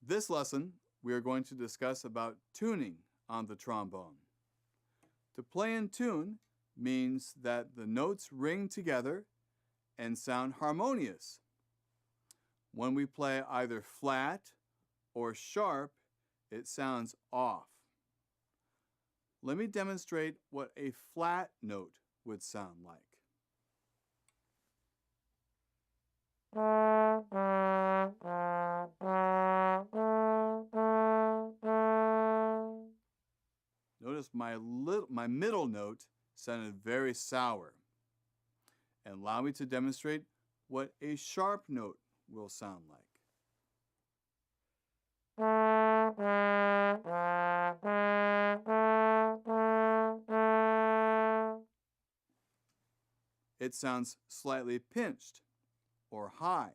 This lesson, we are going to discuss about tuning on the trombone. To play in tune means that the notes ring together and sound harmonious. When we play either flat or sharp, it sounds off. Let me demonstrate what a flat note would sound like. Notice my middle note sounded very sour. And allow me to demonstrate what a sharp note will sound like. It sounds slightly pinched or high.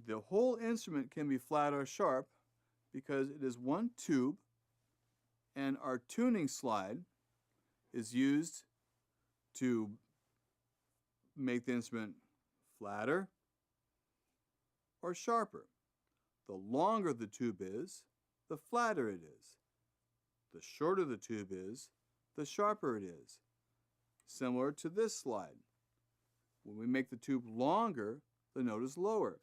The whole instrument can be flat or sharp because it is one tube, and our tuning slide is used to make the instrument flatter or sharper. The longer the tube is, the flatter it is. The shorter the tube is, the sharper it is. Similar to this slide. When we make the tube longer, the note is lower.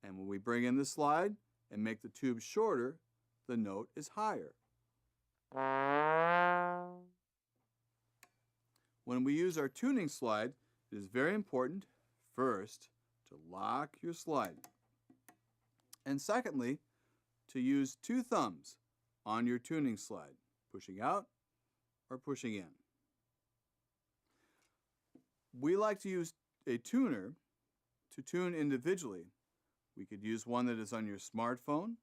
And when we bring in the slide and make the tube shorter, the note is higher. When we use our tuning slide, it is very important, first, to lock your slide. And secondly, to use two thumbs on your tuning slide, pushing out or pushing in. We like to use a tuner to tune individually. We could use one that is on your smartphone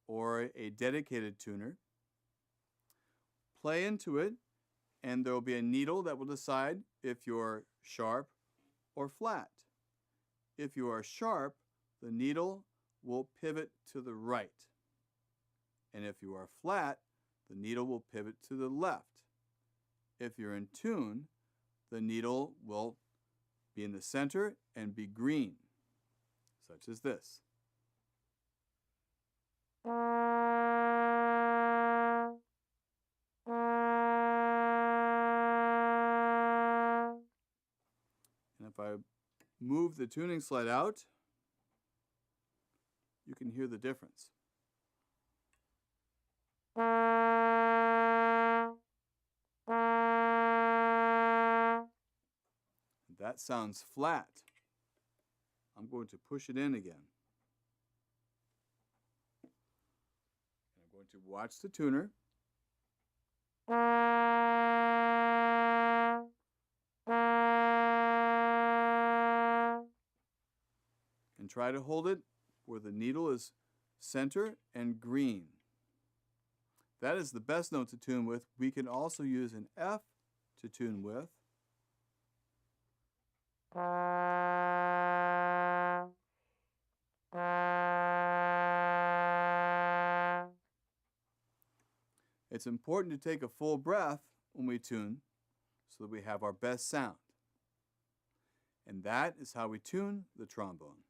or a dedicated tuner. Play into it, and there will be a needle that will decide if you're sharp or flat. If you are sharp, the needle will pivot to the right. And if you are flat, the needle will pivot to the left. If you're in tune, the needle will be in the center and be green, such as this. And if I move the tuning slide out, you can hear the difference. That sounds flat. I'm going to push it in again. And I'm going to watch the tuner. And try to hold it where the needle is center and green. That is the best note to tune with. We can also use an F to tune with. It's important to take a full breath when we tune so that we have our best sound. And that is how we tune the trombone.